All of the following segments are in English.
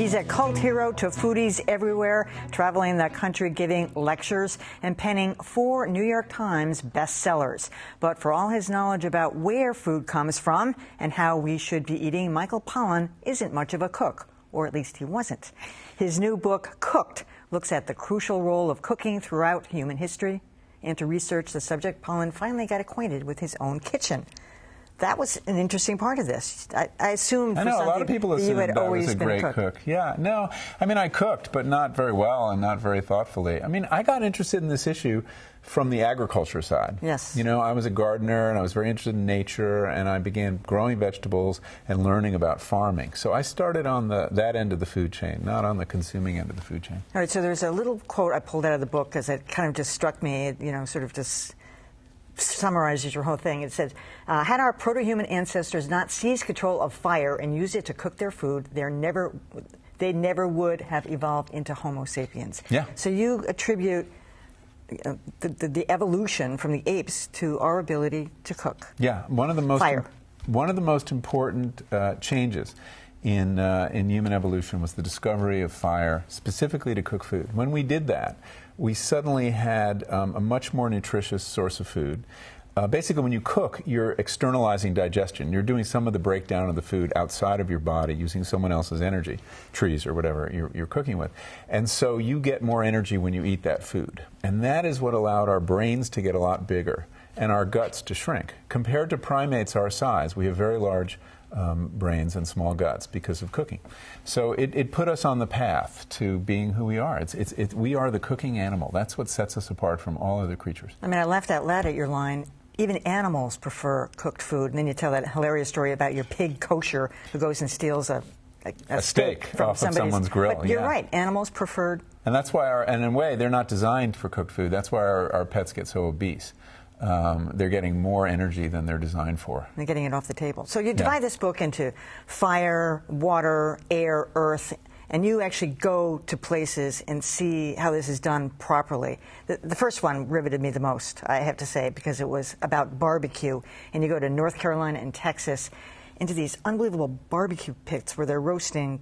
He's a cult hero to foodies everywhere, traveling the country giving lectures and penning 4 New York Times bestsellers. But for all his knowledge about where food comes from and how we should be eating, Michael Pollan isn't much of a cook, or at least he wasn't. His new book, Cooked, looks at the crucial role of cooking throughout human history. And to research the subject, Pollan finally got acquainted with his own kitchen. That was an interesting part of this. I assumed I know, a lot of people assumed that I was a great cook. Yeah, no, I mean, I cooked, but not very well and not very thoughtfully. I mean, I got interested in this issue from the agriculture side. Yes. You know, I was a gardener and I was very interested in nature, and I began growing vegetables and learning about farming. So I started on that end of the food chain, not on the consuming end of the food chain. All right, so there's a little quote I pulled out of the book because it kind of just struck me, you know, sort of just summarizes your whole thing. It says, had our proto-human ancestors not seized control of fire and used it to cook their food, they never would have evolved into Homo sapiens. Yeah. So you attribute the evolution from the apes to our ability to cook. Yeah, one of the most important changes in human evolution was the discovery of fire, specifically to cook food. When we did that, we suddenly had a much more nutritious source of food. Basically, when you cook, you're externalizing digestion. You're doing some of the breakdown of the food outside of your body using someone else's energy, trees or whatever you're cooking with. And so you get more energy when you eat that food. And that is what allowed our brains to get a lot bigger and our guts to shrink. Compared to primates our size, we have very large brains and small guts because of cooking. So it put us on the path to being who we are. We are the cooking animal. That's what sets us apart from all other creatures. I mean, I laughed out loud at your line, even animals prefer cooked food. And then you tell that hilarious story about your pig kosher who goes and steals a steak from off of someone's grill. But you're right, animals preferred. And that's why and in a way, they're not designed for cooked food. That's why our pets get so obese. They're getting more energy than they're designed for. They're getting it off the table. So you divide this book into fire, water, air, earth, and you actually go to places and see how this is done properly. The first one riveted me the most, I have to say, because it was about barbecue. And you go to North Carolina and Texas into these unbelievable barbecue pits where they're roasting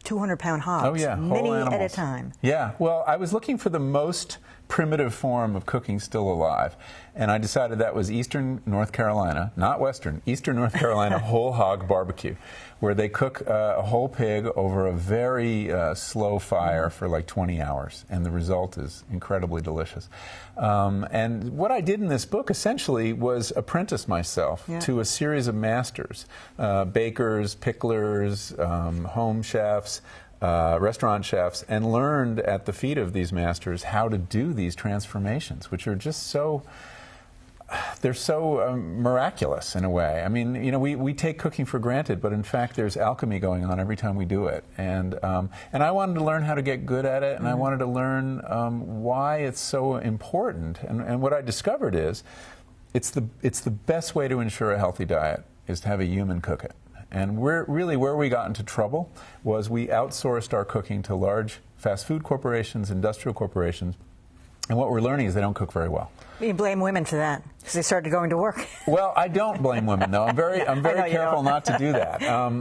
200-pound hogs, many at a time. Yeah, well, I was looking for the most primitive form of cooking still alive, and I decided that was Eastern North Carolina, not Western, Eastern North Carolina whole hog barbecue, where they cook a whole pig over a very slow fire for like 20 hours, and the result is incredibly delicious. And what I did in this book essentially was apprentice myself to a series of masters, bakers, picklers, home chefs, restaurant chefs, and learned at the feet of these masters how to do these transformations, which are just so, they're so miraculous in a way. I mean, you know, we take cooking for granted, but in fact there's alchemy going on every time we do it. And I wanted to learn how to get good at it, and I wanted to learn why it's so important. And what I discovered is it's the best way to ensure a healthy diet is to have a human cook it. And where we got into trouble was we outsourced our cooking to large fast food corporations, industrial corporations, and what we're learning is they don't cook very well. You blame women for that because they started going to work. Well, I don't blame women, though. I'm very careful not to do that.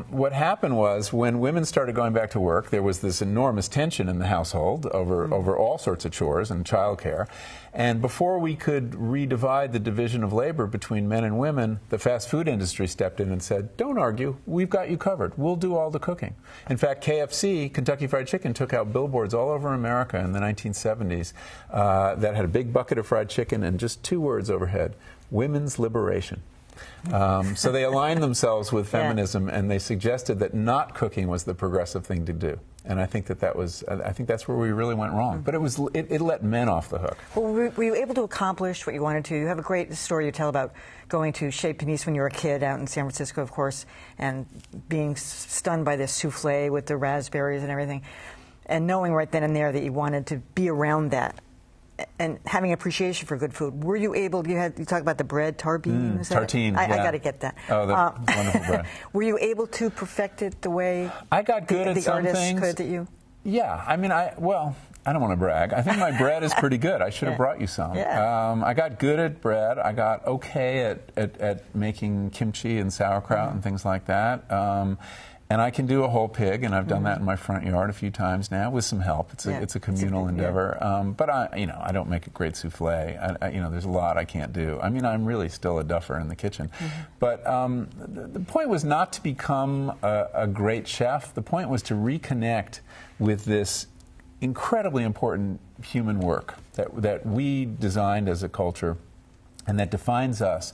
What happened was when women started going back to work, there was this enormous tension in the household over all sorts of chores and childcare. And before we could redivide the division of labor between men and women, the fast food industry stepped in and said, "Don't argue. We've got you covered. We'll do all the cooking." In fact, KFC, Kentucky Fried Chicken, took out billboards all over America in the 1970s that had a big bucket of fried chicken and just 2 words overhead: women's liberation. So they aligned themselves with feminism, and they suggested that not cooking was the progressive thing to do. And I think that's where we really went wrong. But it let men off the hook. Well, were you able to accomplish what you wanted to? You have a great story you tell about going to Chez Panisse when you were a kid out in San Francisco, of course, and being stunned by this souffle with the raspberries and everything, and knowing right then and there that you wanted to be around that. And having appreciation for good food. Were you able? You talk about the bread, tarbine. Tartine. I got to get that. Oh, that's wonderful bread. Were you able to perfect it the way I got good at some things? Could at you? Yeah, I mean, I don't want to brag. I think my bread is pretty good. I should have brought you some. Yeah. I got good at bread. I got okay at making kimchi and sauerkraut and things like that. And I can do a whole pig, and I've done that in my front yard a few times now with some help. It's a communal endeavor. But I don't make a great souffle. There's a lot I can't do. I mean, I'm really still a duffer in the kitchen. But the point was not to become a great chef. The point was to reconnect with this incredibly important human work that we designed as a culture and that defines us,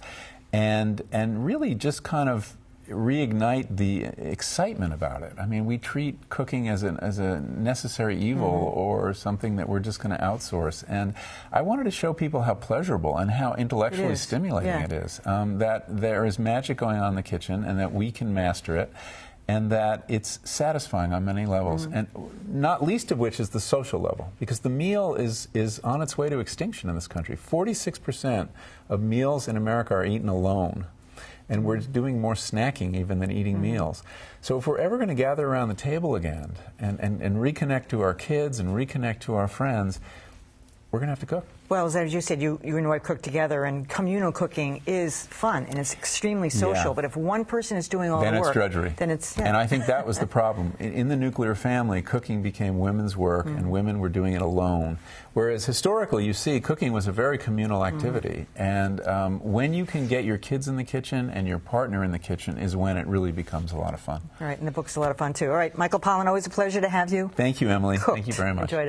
and really just kind of reignite the excitement about it. I mean, we treat cooking as a necessary evil or something that we're just going to outsource. And I wanted to show people how pleasurable and how intellectually stimulating it is. That there is magic going on in the kitchen, and that we can master it, and that it's satisfying on many levels, and not least of which is the social level, because the meal is on its way to extinction in this country. 46% of meals in America are eaten alone, and we're doing more snacking even than eating meals. So if we're ever going to gather around the table again and reconnect to our kids and reconnect to our friends, we're going to have to cook. Well, as you said, you and your wife cook together, and communal cooking is fun, and it's extremely social. Yeah. But if one person is doing all the work, then it's drudgery. Then it's, And I think that was the problem. In the nuclear family, cooking became women's work, and women were doing it alone. Whereas historically, you see, cooking was a very communal activity. And when you can get your kids in the kitchen and your partner in the kitchen is when it really becomes a lot of fun. All right, and the book's a lot of fun, too. All right, Michael Pollan, always a pleasure to have you. Thank you, Emily. Cooked. Thank you very much. Enjoyed it.